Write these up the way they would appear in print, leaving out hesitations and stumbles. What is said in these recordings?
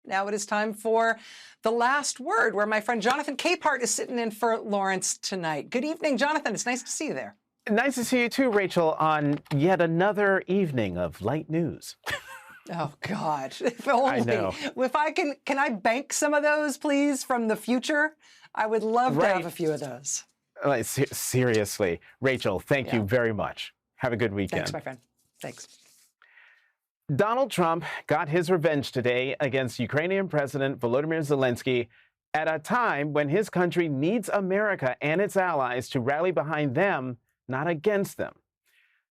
Now it is time for The Last Word, where my friend Jonathan Capehart is sitting in for Lawrence tonight. Good evening, Jonathan. It's nice to see you there. Nice to see you too, Rachel, on yet another evening of light news. Oh, God. If only. I know. If I can I bank some of those, please, from the future? I would love to have a few of those. Seriously. Rachel, thank you very much. Have a good weekend. Thanks, my friend. Thanks. Donald Trump got his revenge today against Ukrainian President Volodymyr Zelensky at a time when his country needs America and its allies to rally behind them, not against them.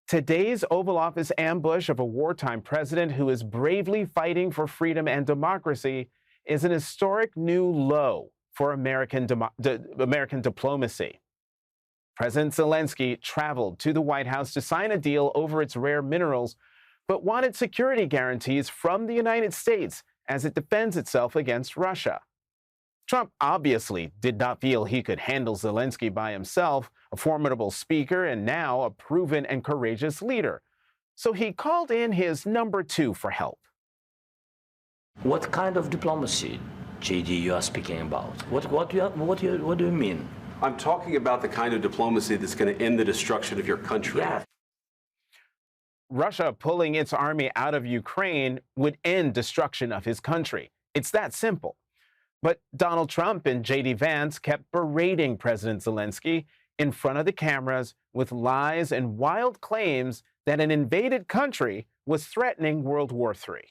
Today's Oval Office ambush of a wartime president who is bravely fighting for freedom and democracy is an historic new low for American diplomacy. President Zelensky traveled to the White House to sign a deal over its rare minerals, but wanted security guarantees from the United States as it defends itself against Russia. Trump obviously did not feel he could handle Zelensky by himself, a formidable speaker and now a proven and courageous leader. So he called in his number two for help. What kind of diplomacy, JD, you are speaking about? What do you mean? I'm talking about the kind of diplomacy that's going to end the destruction of your country. Yeah. Russia pulling its army out of Ukraine would end destruction of his country. It's that simple. But Donald Trump and J.D. Vance kept berating President Zelensky in front of the cameras with lies and wild claims that an invaded country was threatening World War III.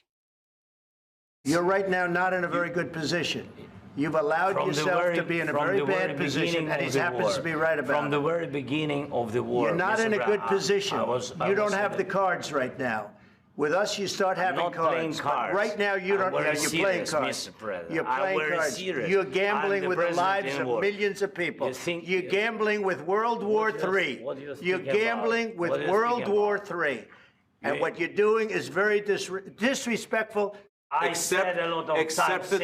You're right now not in a very good position. You've allowed yourself to be in a very bad position, and he happens to be right about it. From the very beginning of the war. You're not in a good position. You don't have the cards right now. With us, you start having cards. But right now, you don't. You're playing cards. You're playing cards. You're gambling with the lives of millions of people. You're gambling with World War III. You're gambling with World War III. And what you're doing is very disrespectful. Except that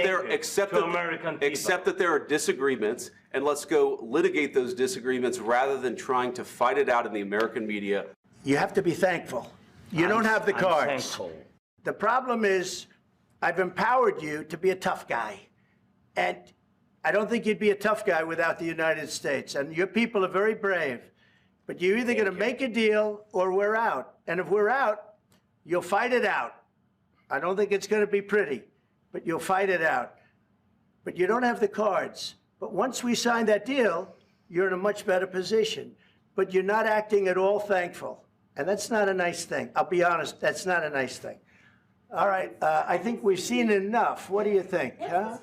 there are disagreements, and let's go litigate those disagreements rather than trying to fight it out in the American media. You have to be thankful. You don't have the cards. Thankful. The problem is, I've empowered you to be a tough guy. And I don't think you'd be a tough guy without the United States. And your people are very brave. But you're either going to make a deal or we're out. And if we're out, you'll fight it out. I don't think it's going to be pretty, but you'll fight it out. But you don't have the cards. But once we sign that deal, you're in a much better position. But you're not acting at all thankful. And that's not a nice thing. I'll be honest, that's not a nice thing. All right, I think we've seen enough. What do you think? Huh?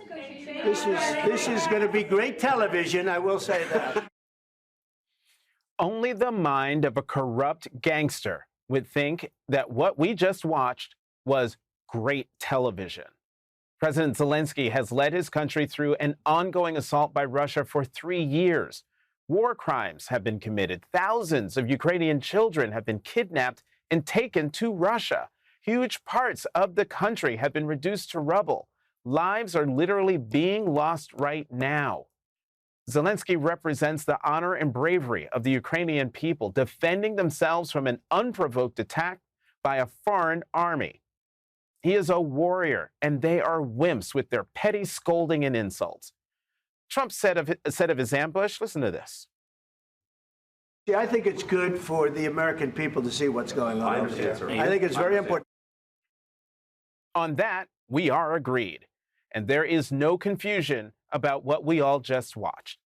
This is going to be great television, I will say that. Only the mind of a corrupt gangster would think that what we just watched was great television. President Zelensky has led his country through an ongoing assault by Russia for 3 years. War crimes have been committed. Thousands of Ukrainian children have been kidnapped and taken to Russia. Huge parts of the country have been reduced to rubble. Lives are literally being lost right now. Zelensky represents the honor and bravery of the Ukrainian people, defending themselves from an unprovoked attack by a foreign army. He is a warrior, and they are wimps with their petty scolding and insults. Trump said of his ambush, listen to this. Yeah, I think it's good for the American people to see what's going on over there. I think it's very important. On that, we are agreed, and there is no confusion about what we all just watched.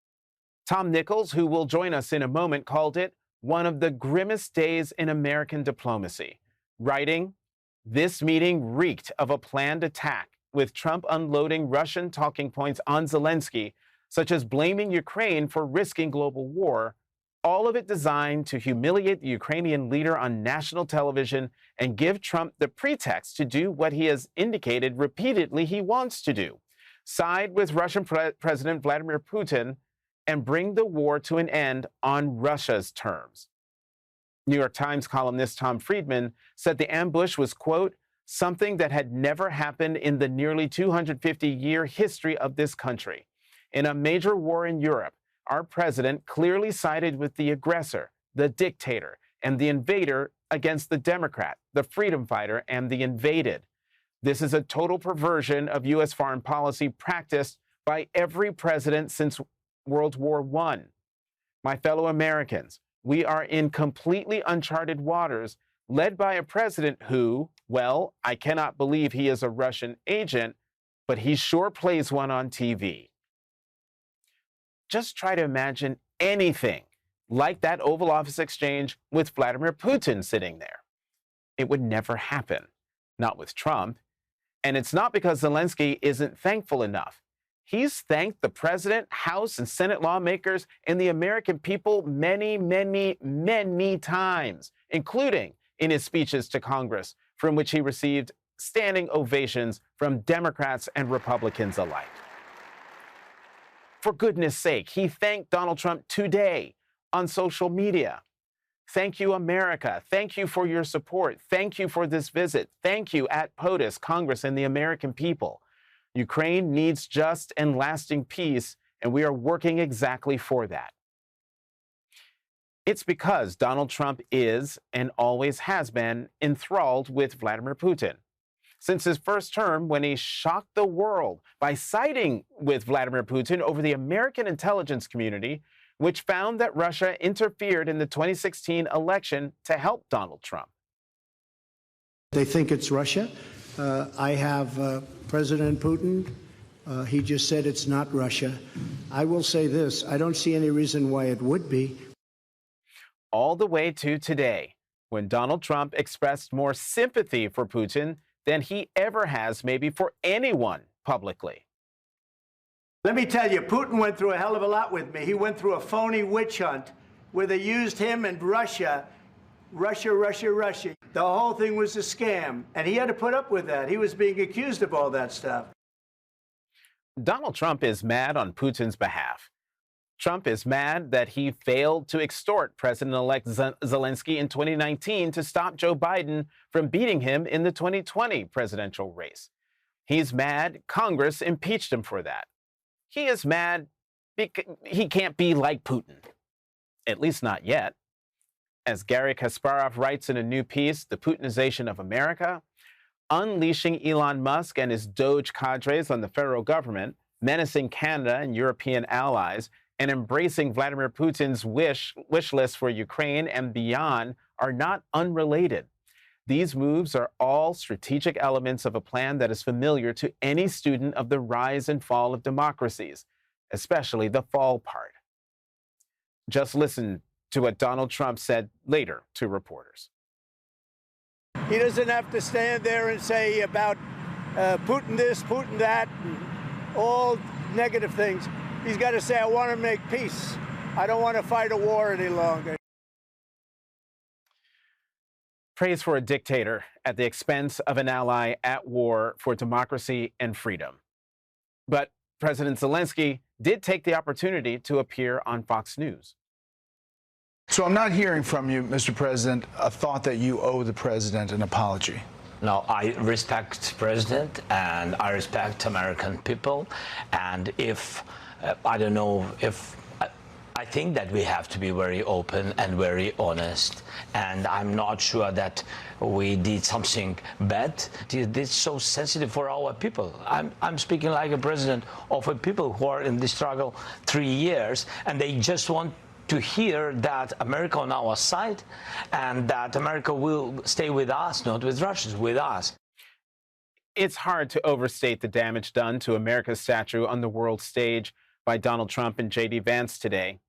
Tom Nichols, who will join us in a moment, called it one of the grimmest days in American diplomacy, writing, "This meeting reeked of a planned attack, with Trump unloading Russian talking points on Zelensky, such as blaming Ukraine for risking global war, all of it designed to humiliate the Ukrainian leader on national television and give Trump the pretext to do what he has indicated repeatedly he wants to do, side with Russian President Vladimir Putin and bring the war to an end on Russia's terms." New York Times columnist Tom Friedman said the ambush was, quote, "something that had never happened in the nearly 250-year history of this country. In a major war in Europe, our president clearly sided with the aggressor, the dictator, and the invader against the Democrat, the freedom fighter, and the invaded. This is a total perversion of U.S. foreign policy practiced by every president since World War I. My fellow Americans, we are in completely uncharted waters, led by a president who, well, I cannot believe he is a Russian agent, but he sure plays one on TV. Just try to imagine anything like that Oval Office exchange with Vladimir Putin sitting there. It would never happen, not with Trump. And it's not because Zelensky isn't thankful enough. He's thanked the president, House, and Senate lawmakers and the American people many, many, many times, including in his speeches to Congress, from which he received standing ovations from Democrats and Republicans alike. For goodness sake, he thanked Donald Trump today on social media. Thank you, America. Thank you for your support. Thank you for this visit. Thank you at POTUS, Congress, and the American people. Ukraine needs just and lasting peace, and we are working exactly for that. It's because Donald Trump is, and always has been, enthralled with Vladimir Putin. Since his first term, when he shocked the world by siding with Vladimir Putin over the American intelligence community, which found that Russia interfered in the 2016 election to help Donald Trump. They think it's Russia. I have President Putin. He just said it's not Russia. I will say this. I don't see any reason why it would be. All the way to today, when Donald Trump expressed more sympathy for Putin than he ever has maybe for anyone publicly. Let me tell you, Putin went through a hell of a lot with me. He went through a phony witch hunt where they used him and Russia. The whole thing was a scam, and he had to put up with that. He was being accused of all that stuff. Donald Trump is mad on Putin's behalf. Trump is mad that he failed to extort President-elect Zelensky in 2019 to stop Joe Biden from beating him in the 2020 presidential race. He's mad Congress impeached him for that. He is mad because he can't be like Putin, at least not yet. As Gary Kasparov writes in a new piece, The Putinization of America, unleashing Elon Musk and his Doge cadres on the federal government, menacing Canada and European allies, and embracing Vladimir Putin's wish list for Ukraine and beyond are not unrelated. These moves are all strategic elements of a plan that is familiar to any student of the rise and fall of democracies, especially the fall part. Just listen to what Donald Trump said later to reporters. He doesn't have to stand there and say about Putin this, Putin that, and all negative things. He's got to say, I want to make peace. I don't want to fight a war any longer. Praise for a dictator at the expense of an ally at war for democracy and freedom. But President Zelensky did take the opportunity to appear on Fox News. So I'm not hearing from you, Mr. President, a thought that you owe the president an apology. No, I respect President and I respect American people. And if, I don't know, if I think that we have to be very open and very honest. And I'm not sure that we did something bad. It's so sensitive for our people. I'm speaking like a president of a people who are in this struggle 3 years, and they just want to hear that America on our side and that America will stay with us, not with Russians, with us. It's hard to overstate the damage done to America's statue on the world stage by Donald Trump and J.D. Vance today.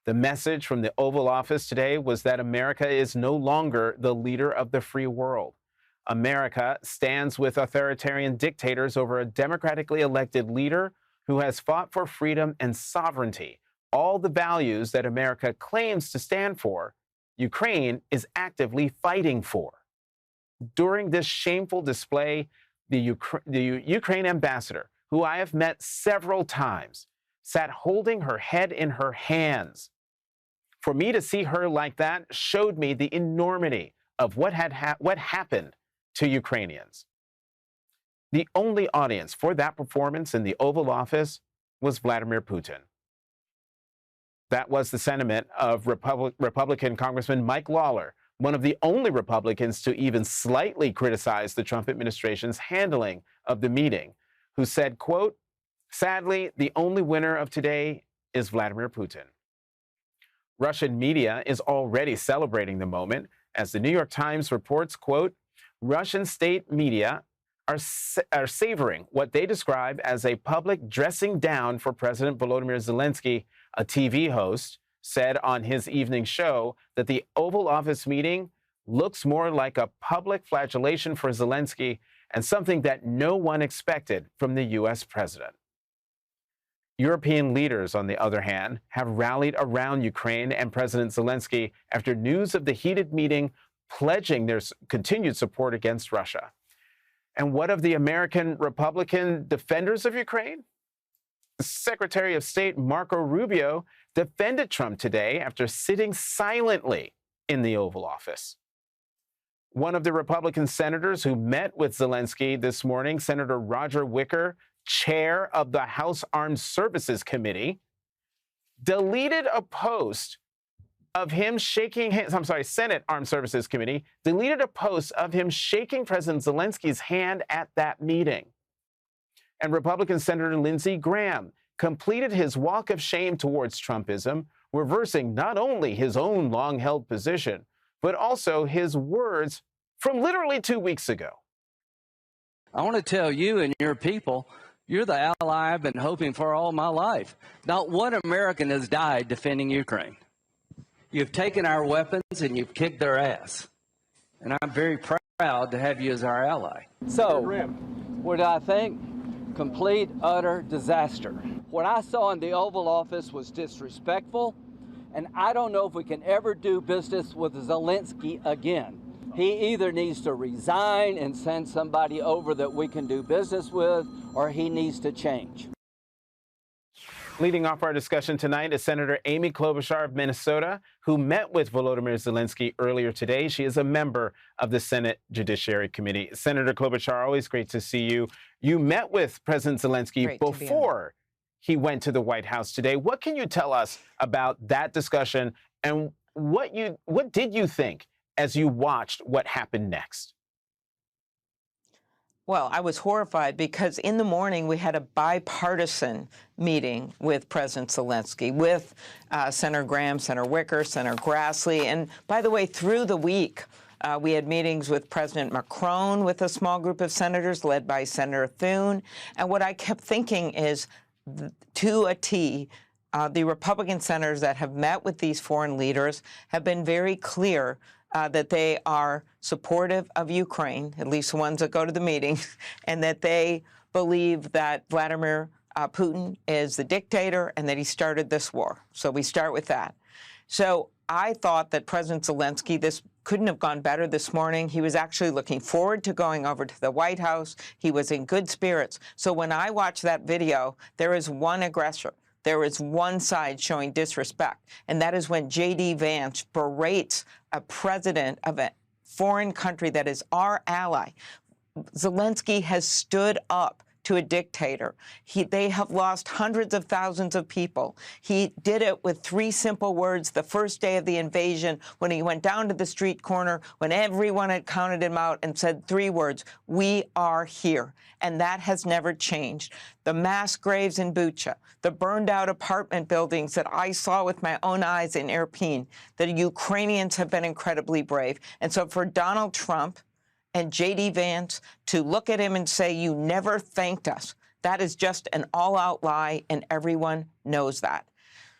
The message from the Oval Office today was that America is no longer the leader of the free world. America stands with authoritarian dictators over a democratically elected leader who has fought for freedom and sovereignty, all the values that America claims to stand for, Ukraine is actively fighting for. During this shameful display, the Ukraine ambassador, who I have met several times, sat holding her head in her hands. For me to see her like that showed me the enormity of what happened to Ukrainians. The only audience for that performance in the Oval Office was Vladimir Putin. That was the sentiment of Republican Congressman Mike Lawler one of the only Republicans to even slightly criticize the Trump administration's handling of the meeting, who said, quote, "Sadly, the only winner of today is Vladimir Putin." Russian media is already celebrating the moment, as the New York Times reports, quote, "Russian state media are savoring what they describe as a public dressing down for President Volodymyr Zelensky." A TV host said on his evening show that the Oval Office meeting looks more like a public flagellation for Zelensky and something that no one expected from the U.S. president. European leaders, on the other hand, have rallied around Ukraine and President Zelensky after news of the heated meeting, pledging their continued support against Russia. And what of the American Republican defenders of Ukraine? Secretary of State Marco Rubio defended Trump today after sitting silently in the Oval Office. One of the Republican senators who met with Zelensky this morning, Senator Roger Wicker, chair of the House Armed Services Committee, deleted a post of him shaking hands. Senate Armed Services Committee deleted a post of him shaking President Zelensky's hand at that meeting. And Republican Senator Lindsey Graham completed his walk of shame towards Trumpism, reversing not only his own long-held position, but also his words from literally 2 weeks ago. I want to tell you and your people, you're the ally I've been hoping for all my life. Not one American has died defending Ukraine. You've taken our weapons and you've kicked their ass. And I'm very proud to have you as our ally. So, what do I think? Complete, utter disaster. What I saw in the Oval Office was disrespectful, and I don't know if we can ever do business with Zelensky again. He either needs to resign and send somebody over that we can do business with, or he needs to change. Leading off our discussion tonight is Senator Amy Klobuchar of Minnesota, who met with Volodymyr Zelensky earlier today. She is a member of the Senate Judiciary Committee. Senator Klobuchar, always great to see you. You met with President Zelensky before he went to the White House today. What can you tell us about that discussion, and what did you think as you watched what happened next? Well, I was horrified because in the morning we had a bipartisan meeting with President Zelensky, with Senator Graham, Senator Wicker, Senator Grassley. And by the way, through the week, we had meetings with President Macron with a small group of senators led by Senator Thune. And what I kept thinking is, to a T, the Republican senators that have met with these foreign leaders have been very clear that they are supportive of Ukraine, at least the ones that go to the meeting, and that they believe that Vladimir Putin is the dictator and that he started this war. So we start with that. So I thought that President Zelensky, this couldn't have gone better this morning. He was actually looking forward to going over to the White House. He was in good spirits. So when I watch that video, there is one aggressor. There is one side showing disrespect, and that is when J.D. Vance berates a president of a foreign country that is our ally. Zelensky has stood up to a dictator. They have lost hundreds of thousands of people. He did it with 3 simple words the first day of the invasion, when he went down to the street corner, when everyone had counted him out, and said 3 words: "We are here." And that has never changed. The mass graves in Bucha, the burned-out apartment buildings that I saw with my own eyes in Irpin, the Ukrainians have been incredibly brave. And so for Donald Trump and J.D. Vance to look at him and say, "You never thanked us," that is just an all-out lie, and everyone knows that.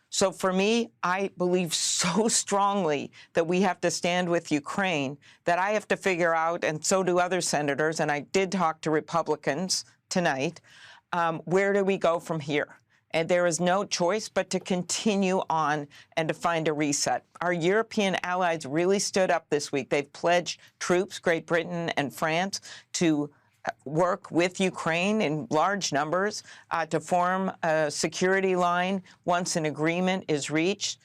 So for me, I believe so strongly that we have to stand with Ukraine that I have to figure out, and so do other senators, and I did talk to Republicans tonight, where do we go from here? And there is no choice but to continue on and to find a reset. Our European allies really stood up this week. They've pledged troops, Great Britain and France, to work with Ukraine in large numbers to form a security line once an agreement is reached.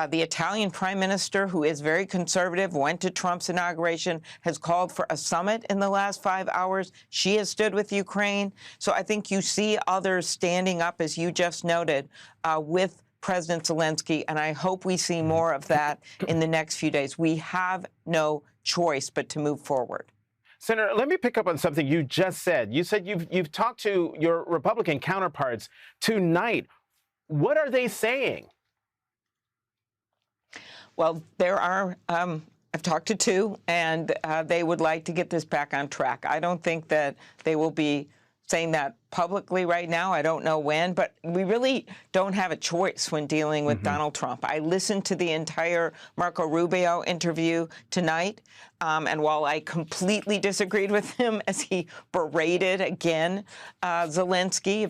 The Italian prime minister, who is very conservative, went to Trump's inauguration, has called for a summit in the last 5 hours. She has stood with Ukraine. So I think you see others standing up, as you just noted, with President Zelensky, and I hope we see more of that in the next few days. We have no choice but to move forward. Senator, let me pick up on something you just said. You said you've talked to your Republican counterparts tonight. What are they saying? Well, there are, I've talked to two, and they would like to get this back on track. I don't think that they will be saying that publicly right now. I don't know when, but we really don't have a choice when dealing with Donald Trump. I listened to the entire Marco Rubio interview tonight, and while I completely disagreed with him as he berated again Zelensky,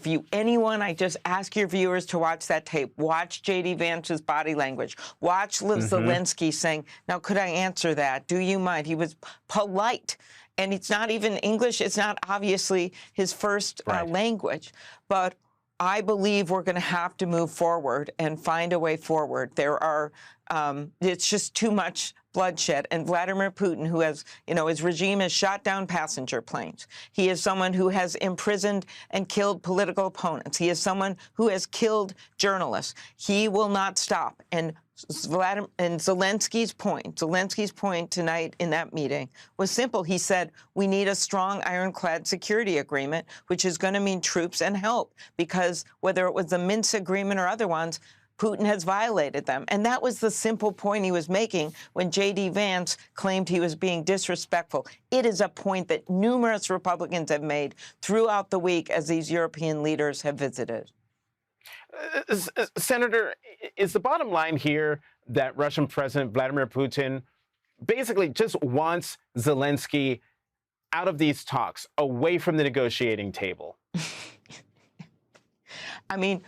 I just ask your viewers to watch that tape. Watch J.D. Vance's body language. Watch Zelensky saying, "Now, could I answer that? Do you mind?" He was polite. And it's not even English. It's not obviously his first language. But I believe we're going to have to move forward and find a way forward. There are, it's just too much bloodshed. And Vladimir Putin, who has, his regime has shot down passenger planes. He is someone who has imprisoned and killed political opponents. He is someone who has killed journalists. He will not stop. And Zelensky's point tonight in that meeting was simple. He said, we need a strong, ironclad security agreement, which is going to mean troops and help, because whether it was the Minsk agreement or other ones, Putin has violated them. And that was the simple point he was making when J.D. Vance claimed he was being disrespectful. It is a point that numerous Republicans have made throughout the week as these European leaders have visited. Senator, is the bottom line here that Russian President Vladimir Putin basically just wants Zelensky out of these talks, away from the negotiating table? I mean,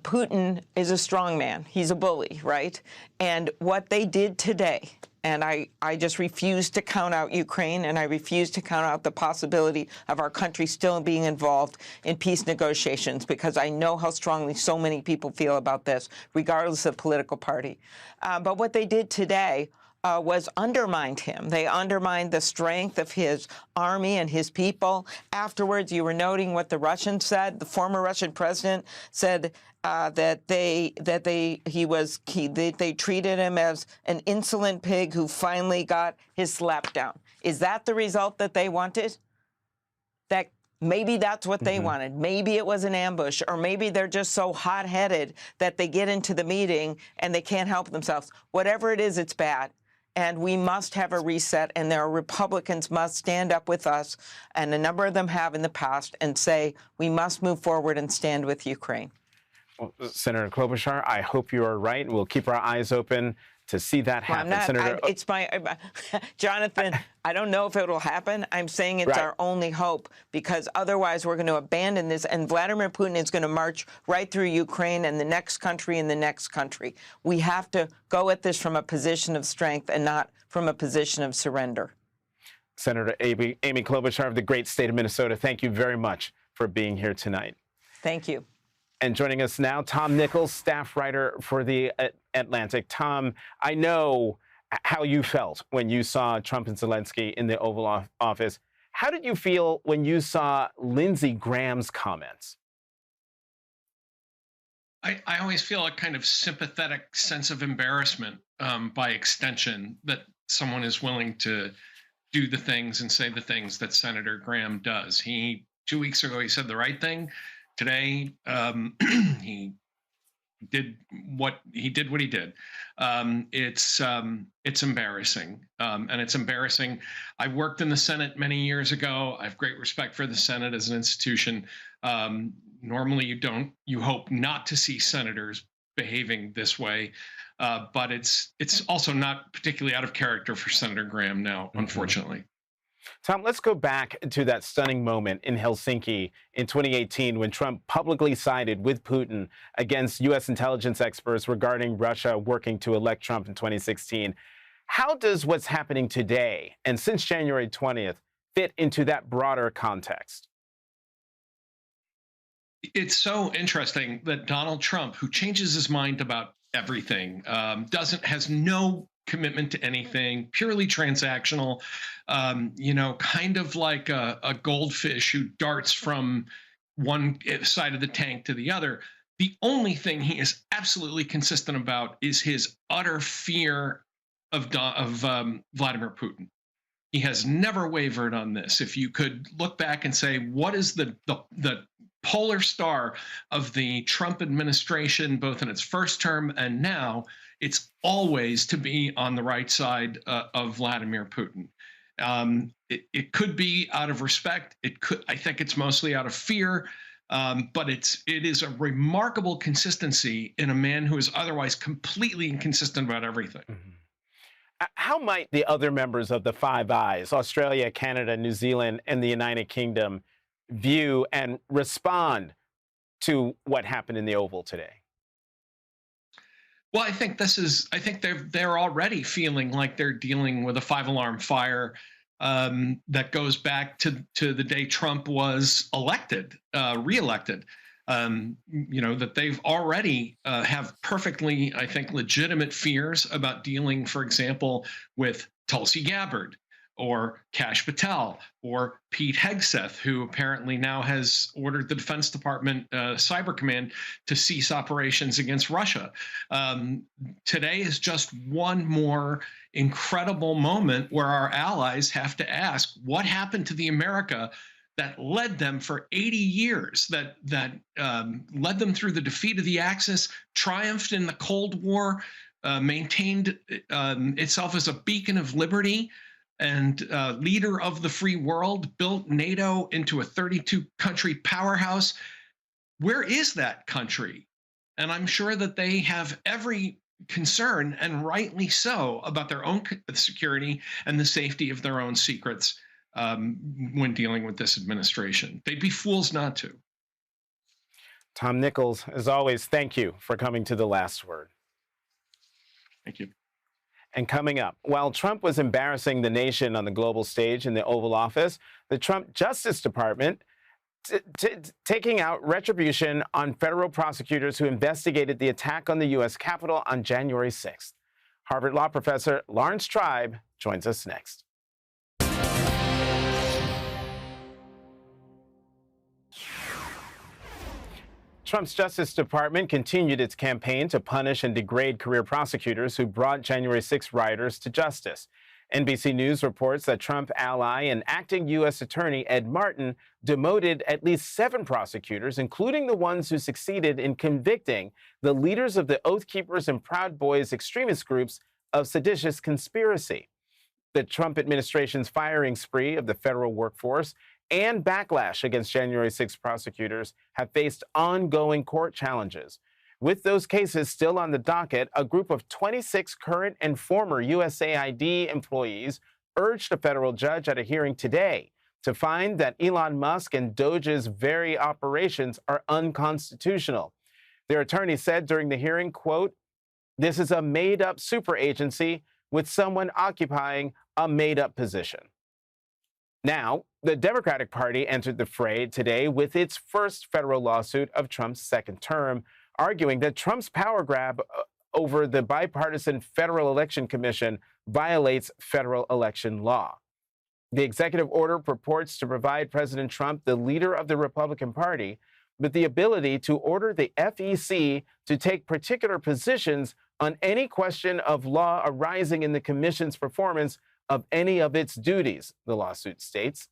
Putin is a strong man. He's a bully, right? And what they did today, and I just refuse to count out Ukraine, and I refuse to count out the possibility of our country still being involved in peace negotiations, because I know how strongly so many people feel about this, regardless of political party. But what they did today was undermined him. They undermined the strength of his army and his people. Afterwards, you were noting what the Russians said. The former Russian president said that they treated him as an insolent pig who finally got his slap down. Is that the result that they wanted? That maybe that's what they wanted. Maybe it was an ambush, or maybe they're just so hot-headed that they get into the meeting and they can't help themselves. Whatever it is, it's bad. And we must have a reset, and there are Republicans must stand up with us, and a number of them have in the past, and say we must move forward and stand with Ukraine. Well, Senator Klobuchar, I hope you are right, and we'll keep our eyes open to see that happen. Jonathan, I don't know if it will happen. I'm saying it's our only hope, because otherwise we're going to abandon this, and Vladimir Putin is going to march right through Ukraine and the next country and the next country. We have to go at this from a position of strength and not from a position of surrender. Senator Amy Klobuchar of the great state of Minnesota, thank you very much for being here tonight. Thank you. And joining us now, Tom Nichols, staff writer for The Atlantic. Tom, I know how you felt when you saw Trump and Zelensky in the Oval Office. How did you feel when you saw Lindsey Graham's comments? I always feel a kind of sympathetic sense of embarrassment by extension that someone is willing to do the things and say the things that Senator Graham does. 2 weeks ago, he said the right thing. Today, he did what he did. It's embarrassing, and it's embarrassing. I worked in the Senate many years ago. I have great respect for the Senate as an institution. Normally, you hope not to see senators behaving this way, but it's also not particularly out of character for Senator Graham now, unfortunately. Tom, let's go back to that stunning moment in Helsinki in 2018 when Trump publicly sided with Putin against U.S. intelligence experts regarding Russia working to elect Trump in 2016. How does what's happening today and since January 20th fit into that broader context? It's so interesting that Donald Trump, who changes his mind about everything, has no commitment to anything, purely transactional, kind of like a goldfish who darts from one side of the tank to the other. The only thing he is absolutely consistent about is his utter fear of Vladimir Putin. He has never wavered on this. If you could look back and say, what is the polar star of the Trump administration, both in its first term and now, it's always to be on the right side of Vladimir Putin. It could be out of respect. I think it's mostly out of fear. But it is a remarkable consistency in a man who is otherwise completely inconsistent about everything. Mm-hmm. How might the other members of the Five Eyes, Australia, Canada, New Zealand, and the United Kingdom, view and respond to what happened in the Oval today? Well, I think they're already feeling like they're dealing with a five-alarm fire that goes back to the day Trump was reelected. That they've already have perfectly, I think, legitimate fears about dealing, for example, with Tulsi Gabbard or Kash Patel or Pete Hegseth, who apparently now has ordered the Defense Department Cyber Command to cease operations against Russia. Today is just one more incredible moment where our allies have to ask, what happened to the America that led them for 80 years, that led them through the defeat of the Axis, triumphed in the Cold War, maintained itself as a beacon of liberty and leader of the free world, built NATO into a 32-country powerhouse. Where is that country? And I'm sure that they have every concern, and rightly so, about their own security and the safety of their own secrets when dealing with this administration. They'd be fools not to. Tom Nichols, as always, thank you for coming to The Last Word. Thank you. And coming up, while Trump was embarrassing the nation on the global stage in the Oval Office, the Trump Justice Department taking out retribution on federal prosecutors who investigated the attack on the U.S. Capitol on January 6th. Harvard Law professor Laurence Tribe joins us next. Trump's Justice Department continued its campaign to punish and degrade career prosecutors who brought January 6 rioters to justice. NBC News reports that Trump ally and acting U.S. Attorney Ed Martin demoted at least 7 prosecutors, including the ones who succeeded in convicting the leaders of the Oath Keepers and Proud Boys extremist groups of seditious conspiracy. The Trump administration's firing spree of the federal workforce and backlash against January 6 prosecutors have faced ongoing court challenges. With those cases still on the docket, a group of 26 current and former USAID employees urged a federal judge at a hearing today to find that Elon Musk and Doge's very operations are unconstitutional. Their attorney said during the hearing, quote, "This is a made-up super agency with someone occupying a made-up position." Now, the Democratic Party entered the fray today with its first federal lawsuit of Trump's second term, arguing that Trump's power grab over the bipartisan Federal Election Commission violates federal election law. The executive order purports to provide President Trump, the leader of the Republican Party, with the ability to order the FEC to take particular positions on any question of law arising in the commission's performance of any of its duties, the lawsuit states.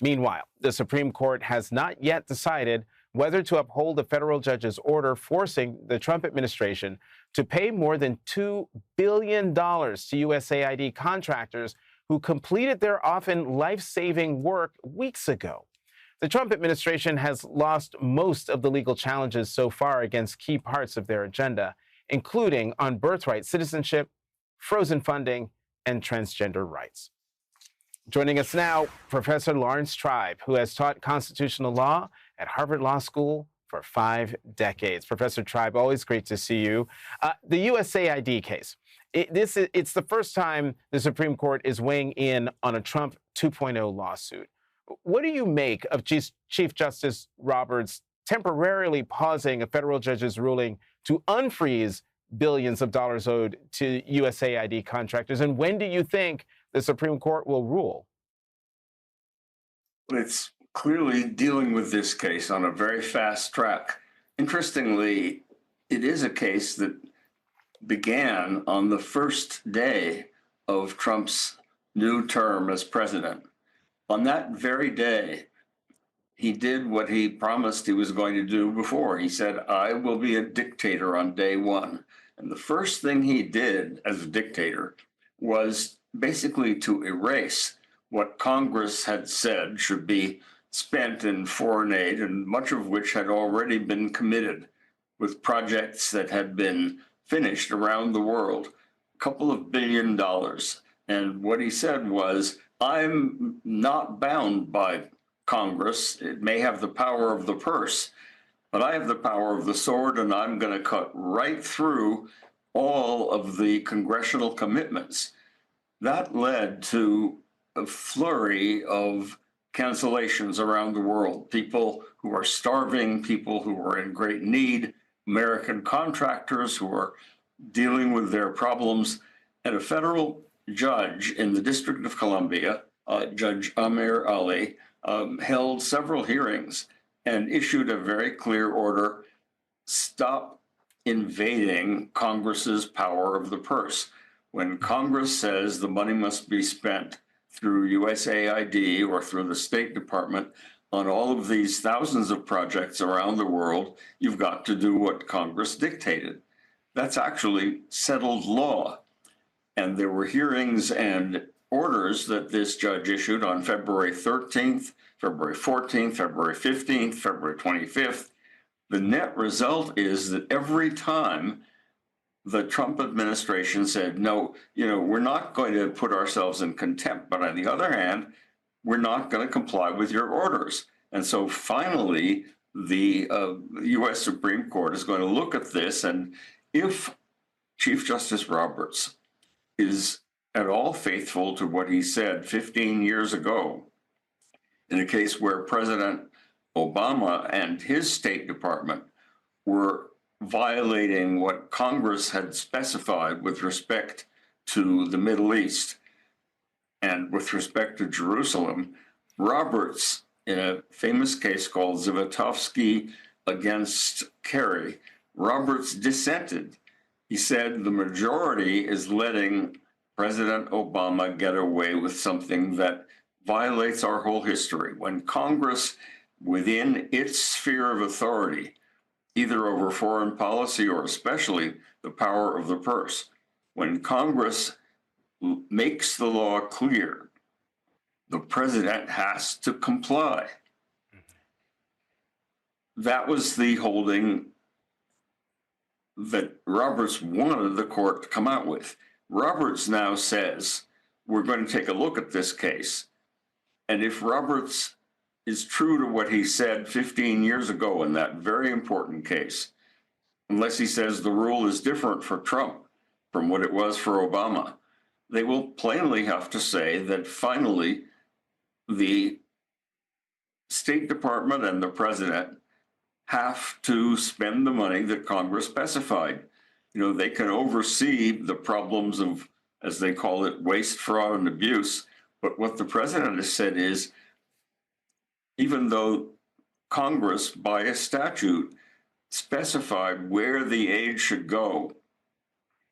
Meanwhile, the Supreme Court has not yet decided whether to uphold a federal judge's order forcing the Trump administration to pay more than $2 billion to USAID contractors who completed their often life-saving work weeks ago. The Trump administration has lost most of the legal challenges so far against key parts of their agenda, including on birthright citizenship, frozen funding, and transgender rights. Joining us now, Professor Laurence Tribe, who has taught constitutional law at Harvard Law School for 5 decades. Professor Tribe, always great to see you. The USAID case, it's the first time the Supreme Court is weighing in on a Trump 2.0 lawsuit. What do you make of Chief Justice Roberts temporarily pausing a federal judge's ruling to unfreeze billions of dollars owed to USAID contractors? And when do you think the Supreme Court will rule? It's clearly dealing with this case on a very fast track. Interestingly, it is a case that began on the first day of Trump's new term as president. On that very day, he did what he promised he was going to do before. He said, I will be a dictator on day one. And the first thing he did as a dictator was basically to erase what Congress had said should be spent in foreign aid, and much of which had already been committed with projects that had been finished around the world, a couple of $1 billion. And what he said was, I'm not bound by Congress. It may have the power of the purse, but I have the power of the sword, and I'm going to cut right through all of the congressional commitments. That led to a flurry of cancellations around the world, people who are starving, people who are in great need, American contractors who are dealing with their problems. And a federal judge in the District of Columbia, Judge Amir Ali, held several hearings and issued a very clear order: stop invading Congress's power of the purse. When Congress says the money must be spent through USAID or through the State Department on all of these thousands of projects around the world, you've got to do what Congress dictated. That's actually settled law. And there were hearings and orders that this judge issued on February 13th, February 14th, February 15th, February 25th. The net result is that every time the Trump administration said, no, we're not going to put ourselves in contempt, but on the other hand, we're not going to comply with your orders. And so finally, the U.S. Supreme Court is going to look at this, and if Chief Justice Roberts is at all faithful to what he said 15 years ago, in a case where President Obama and his State Department were violating what Congress had specified with respect to the Middle East and with respect to Jerusalem, Roberts, in a famous case called Zivotofsky against Kerry, Roberts dissented. He said the majority is letting President Obama get away with something that violates our whole history. When Congress, within its sphere of authority, either over foreign policy or especially the power of the purse, when Congress makes the law clear, the president has to comply. That was the holding that Roberts wanted the court to come out with. Roberts now says, we're going to take a look at this case. And if Roberts is true to what he said 15 years ago in that very important case, unless he says the rule is different for Trump from what it was for Obama, they will plainly have to say that finally the State Department and the president have to spend the money that Congress specified. They can oversee the problems of, as they call it, waste, fraud, and abuse. But what the president has said is, even though Congress, by a statute, specified where the aid should go,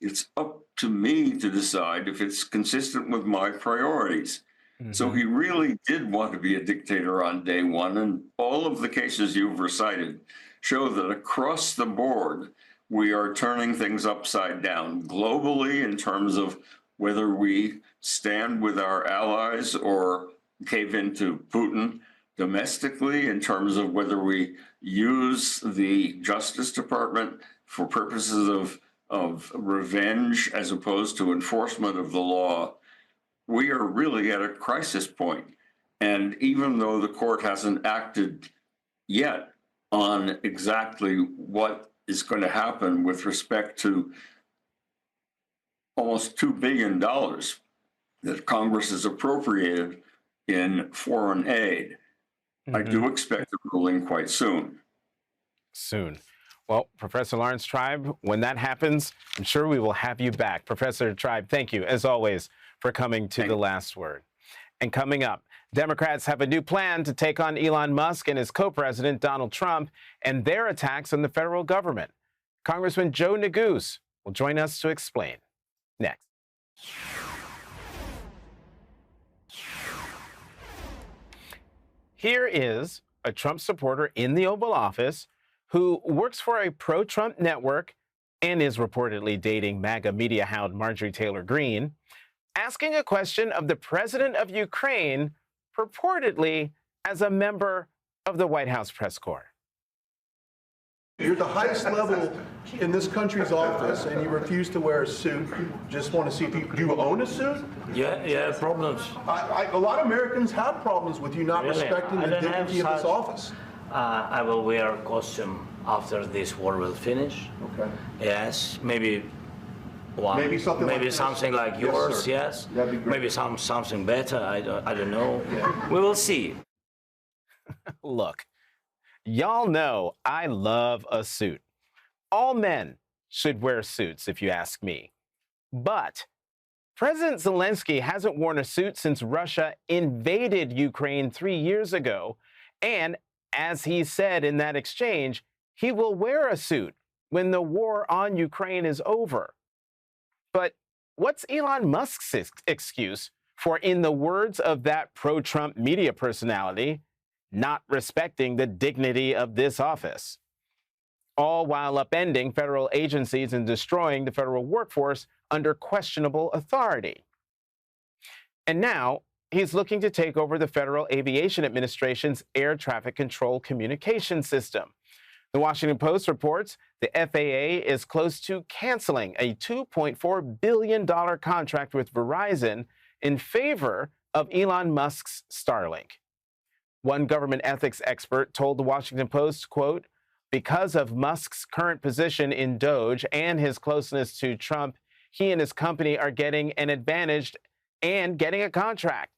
it's up to me to decide if it's consistent with my priorities. Mm-hmm. So he really did want to be a dictator on day one, and all of the cases you've recited show that across the board, we are turning things upside down globally in terms of whether we stand with our allies or cave into Putin, domestically in terms of whether we use the Justice Department for purposes of revenge as opposed to enforcement of the law. We are really at a crisis point. And even though the court hasn't acted yet on exactly what is going to happen with respect to almost $2 billion that Congress has appropriated in foreign aid, I do expect a ruling quite soon. Soon. Well, Professor Laurence Tribe, when that happens, I'm sure we will have you back. Professor Tribe, thank you, as always, for coming to The Last Word. And coming up, Democrats have a new plan to take on Elon Musk and his co-president Donald Trump and their attacks on the federal government. Congressman Joe Neguse will join us to explain. Next. Here is a Trump supporter in the Oval Office who works for a pro-Trump network and is reportedly dating MAGA media hound Marjorie Taylor Greene, asking a question of the president of Ukraine, purportedly as a member of the White House press corps. You're the highest level in this country's office, and you refuse to wear a suit. Just want to see if you do you own a suit? Yeah, problems. A lot of Americans have problems with you not Really? respecting the dignity of this office. I will wear a costume after this war will finish. Okay. Yes, maybe one. Maybe something like this? something like Yes, yours. sir. Yes. That'd be great. Maybe something better. I don't know. Yeah. We will see. Look, y'all know I love a suit. All men should wear suits, if you ask me. But President Zelensky hasn't worn a suit since Russia invaded Ukraine 3 years ago. And as he said in that exchange, he will wear a suit when the war on Ukraine is over. But what's Elon Musk's excuse for, in the words of that pro-Trump media personality, not respecting the dignity of this office? All while upending federal agencies and destroying the federal workforce under questionable authority. And now he's looking to take over the Federal Aviation Administration's air traffic control communication system. The Washington Post reports the FAA is close to canceling a $2.4 billion contract with Verizon in favor of Elon Musk's Starlink. One government ethics expert told the Washington Post, quote, "Because of Musk's current position in DOGE and his closeness to Trump, he and his company are getting an advantage and getting a contract.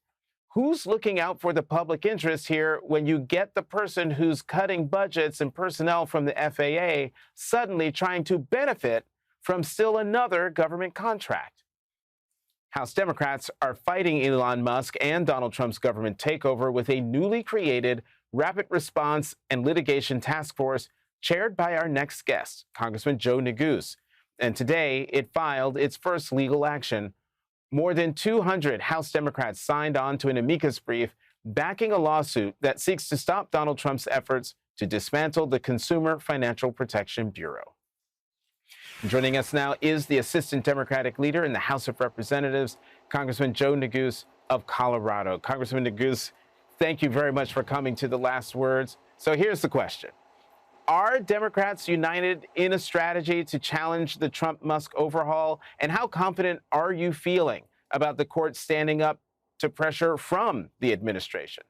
Who's looking out for the public interest here when you get the person who's cutting budgets and personnel from the FAA suddenly trying to benefit from still another government contract?" House Democrats are fighting Elon Musk and Donald Trump's government takeover with a newly created rapid response and litigation task force chaired by our next guest, Congressman Joe Neguse. And today it filed its first legal action. More than 200 House Democrats signed on to an amicus brief backing a lawsuit that seeks to stop Donald Trump's efforts to dismantle the Consumer Financial Protection Bureau. Joining us now is the Assistant Democratic Leader in the House of Representatives, Congressman Joe Neguse of Colorado. Congressman Neguse, thank you very much for coming to The Last Words. So here's the question. Are Democrats united in a strategy to challenge the Trump-Musk overhaul? And how confident are you feeling about the court standing up to pressure from the administration?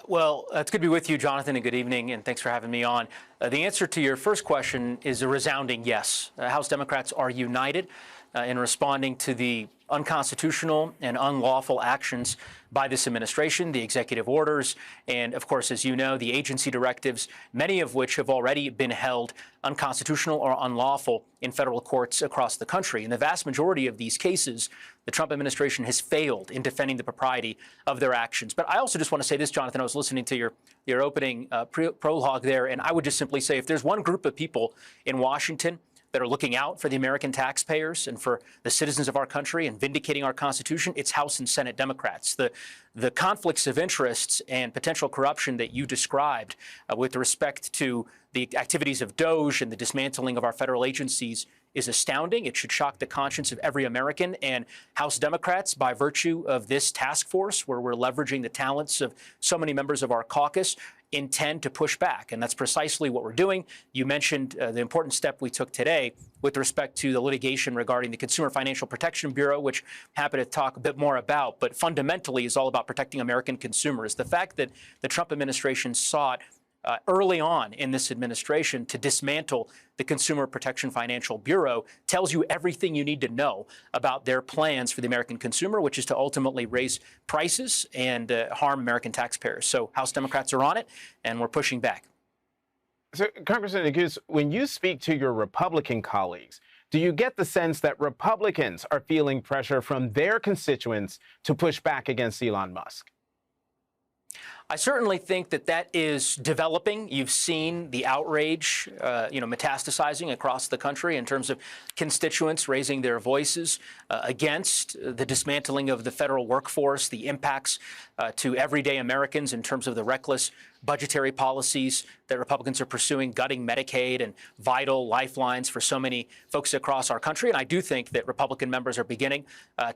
Well, it's good to be with you, Jonathan, and good evening, and thanks for having me on. The answer to your first question is a resounding yes. House Democrats are united in responding to the unconstitutional and unlawful actions by this administration, the executive orders, and, of course, as you know, the agency directives, many of which have already been held unconstitutional or unlawful in federal courts across the country. In the vast majority of these cases, the Trump administration has failed in defending the propriety of their actions. But I also just want to say this, Jonathan. I was listening to your opening prologue there, and I would just simply say if there's one group of people in Washington that are looking out for the American taxpayers and for the citizens of our country and vindicating our Constitution, it's House and Senate Democrats. The conflicts of interests and potential corruption that you described with respect to the activities of DOGE and the dismantling of our federal agencies is astounding. It should shock the conscience of every American. And House Democrats, by virtue of this task force, where we're leveraging the talents of so many members of our caucus, intend to push back. And that's precisely what we're doing. You mentioned the important step we took today with respect to the litigation regarding the Consumer Financial Protection Bureau, which I'm happy to talk a bit more about, but fundamentally is all about protecting American consumers. The fact that the Trump administration sought early on in this administration to dismantle the Consumer Protection Financial Bureau tells you everything you need to know about their plans for the American consumer, which is to ultimately raise prices and harm American taxpayers. So House Democrats are on it, and we're pushing back. So, Congressman Neguse, when you speak to your Republican colleagues, Do you get the sense that Republicans are feeling pressure from their constituents to push back against Elon Musk? I certainly think that that is developing. You've seen the outrage, metastasizing across the country in terms of constituents raising their voices against the dismantling of the federal workforce, the impacts to everyday Americans in terms of the reckless budgetary policies that Republicans are pursuing, gutting Medicaid and vital lifelines for so many folks across our country. And I do think that Republican members are beginning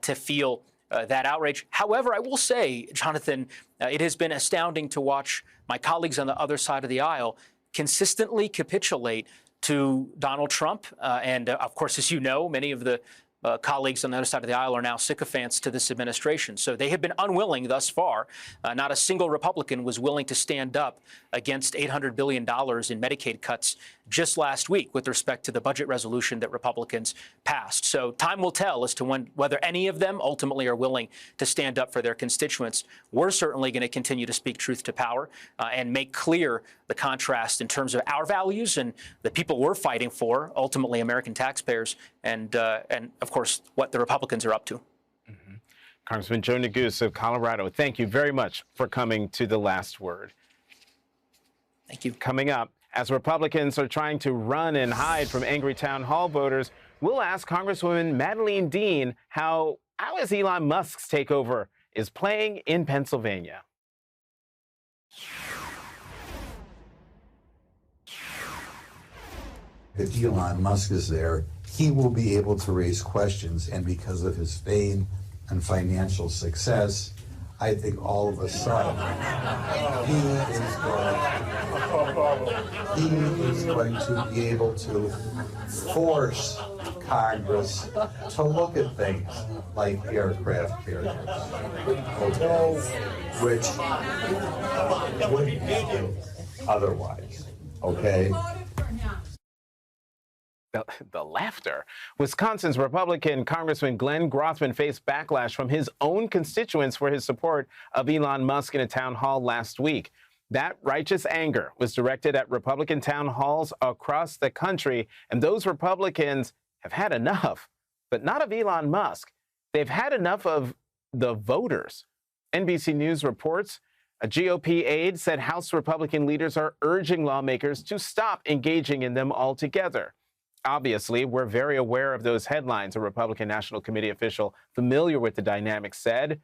to feel that outrage. However, I will say, Jonathan, it has been astounding to watch my colleagues on the other side of the aisle consistently capitulate to Donald Trump. And of course, as you know, many of the colleagues on the other side of the aisle are now sycophants to this administration. So they have been unwilling thus far. Not a single Republican was willing to stand up against $800 billion in Medicaid cuts just last week with respect to the budget resolution that Republicans passed. So time will tell as to whether any of them ultimately are willing to stand up for their constituents. We're certainly going to continue to speak truth to power and make clear the contrast in terms of our values and the people we're fighting for, ultimately American taxpayers, and of course, what the Republicans are up to. Congressman Joe Neguse of Colorado, thank you very much for coming to The Last Word. Thank you. Coming up, as Republicans are trying to run and hide from angry town hall voters, we'll ask Congresswoman Madeleine Dean how is Elon Musk's takeover is playing in Pennsylvania. If Elon Musk is there, he will be able to raise questions, and because of his fame and financial success, I think all of a sudden he is going to be able to force Congress to look at things like aircraft carriers, which wouldn't be otherwise, okay? The laughter. Wisconsin's Republican Congressman Glenn Grothman faced backlash from his own constituents for his support of Elon Musk in a town hall last week. That righteous anger was directed at Republican town halls across the country, and those Republicans have had enough, but not of Elon Musk. They've had enough of the voters. NBC News reports a GOP aide said House Republican leaders are urging lawmakers to stop engaging in them altogether. Obviously, we're very aware of those headlines, a Republican National Committee official familiar with the dynamics said.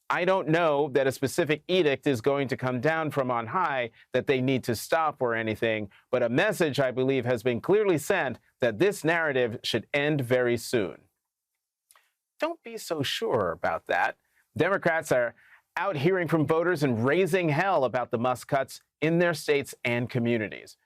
I don't know that a specific edict is going to come down from on high that they need to stop or anything, but a message, I believe, has been clearly sent that this narrative should end very soon. Don't be so sure about that. Democrats are out hearing from voters and raising hell about the Musk cuts in their states and communities.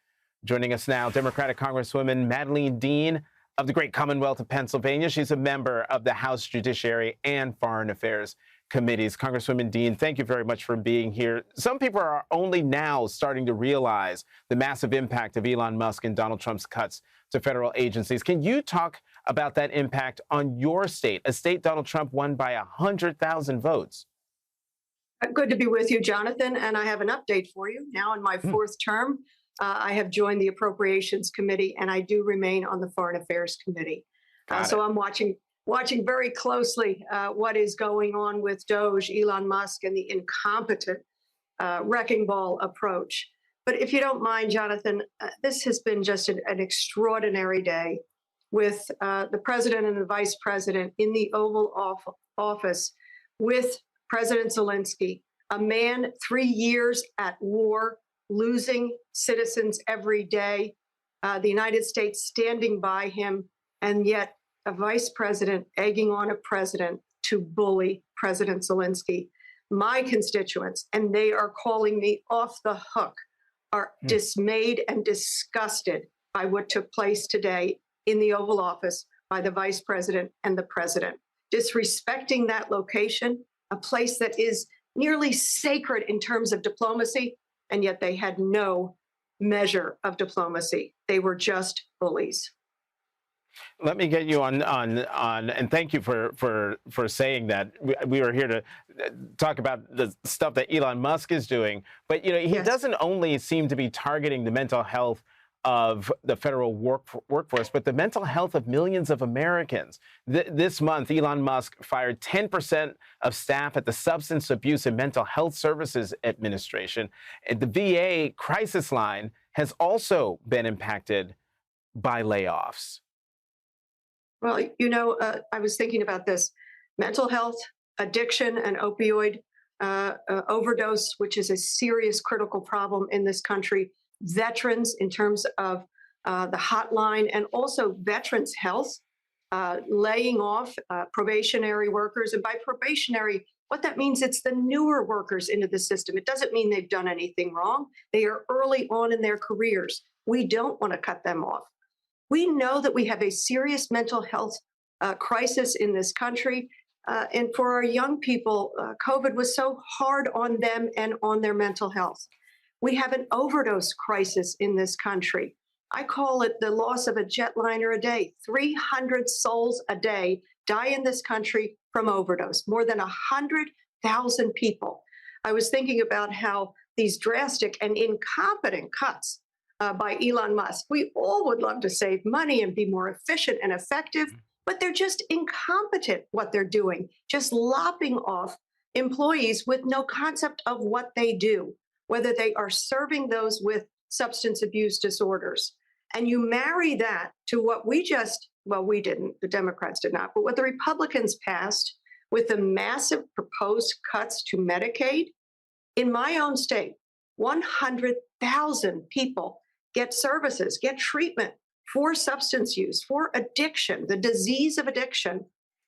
Joining us now, Democratic Congresswoman Madeleine Dean of the great Commonwealth of Pennsylvania. She's a member of the House Judiciary and Foreign Affairs Committees. Congresswoman Dean, thank you very much for being here. Some people are only now starting to realize the massive impact of Elon Musk and Donald Trump's cuts to federal agencies. Can you talk about that impact on your state, a state Donald Trump won by 100,000 votes? Good to be with you, Jonathan. And I have an update for you. Now in my fourth term, I have joined the Appropriations Committee, and I do remain on the Foreign Affairs Committee. So I'm watching very closely what is going on with Doge, Elon Musk, and the incompetent wrecking ball approach. But if you don't mind, Jonathan, this has been just an extraordinary day with the president and the vice president in the Oval Office with President Zelensky, a man 3 years at war, losing citizens every day, the United States standing by him, and yet a vice president egging on a president to bully President Zelensky. My constituents, and they are calling me off the hook, are dismayed and disgusted by what took place today in the Oval Office by the vice president and the president. Disrespecting that location, a place that is nearly sacred in terms of diplomacy, and yet they had no measure of diplomacy. They were just bullies. Let me get you on, and thank you for saying that. We were here to talk about the stuff that Elon Musk is doing, but he doesn't only seem to be targeting the mental health of the federal workforce, but the mental health of millions of Americans. This month, Elon Musk fired 10% of staff at the Substance Abuse and Mental Health Services Administration. And the VA crisis line has also been impacted by layoffs. Well, I was thinking about this. Mental health, addiction, and opioid overdose, which is a serious critical problem in this country. Veterans in terms of the hotline, and also veterans' health, laying off probationary workers. And by probationary, what that means, it's the newer workers into the system. It doesn't mean they've done anything wrong. They are early on in their careers. We don't want to cut them off. We know that we have a serious mental health crisis in this country. And for our young people, COVID was so hard on them and on their mental health. We have an overdose crisis in this country. I call it the loss of a jetliner a day. 300 souls a day die in this country from overdose, more than 100,000 people. I was thinking about how these drastic and incompetent cuts by Elon Musk, we all would love to save money and be more efficient and effective, but they're just incompetent what they're doing, just lopping off employees with no concept of what they do, whether they are serving those with substance abuse disorders. And you marry that to what we didn't, the Democrats did not, but what the Republicans passed with the massive proposed cuts to Medicaid. In my own state, 100,000 people get services, get treatment for substance use, for addiction, the disease of addiction.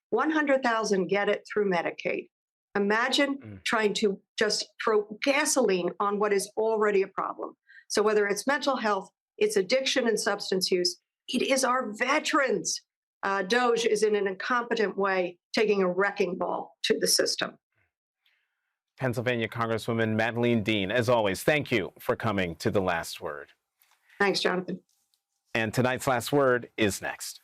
100,000 get it through Medicaid. Imagine trying to just throw gasoline on what is already a problem. So whether it's mental health, it's addiction and substance use, it is our veterans. DOJ is in an incompetent way taking a wrecking ball to the system. Pennsylvania Congresswoman Madeleine Dean, as always, thank you for coming to The Last Word. Thanks, Jonathan. And tonight's Last Word is next.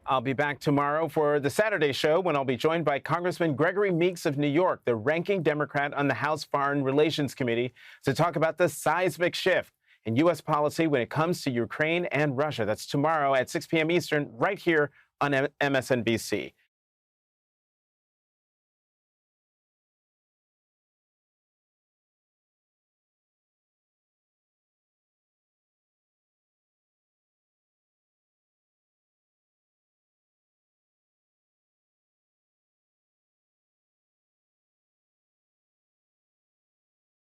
I'll be back tomorrow for the Saturday show when I'll be joined by Congressman Gregory Meeks of New York, the ranking Democrat on the House Foreign Relations Committee, to talk about the seismic shift in U.S. policy when it comes to Ukraine and Russia. That's tomorrow at 6 p.m. Eastern, right here on MSNBC.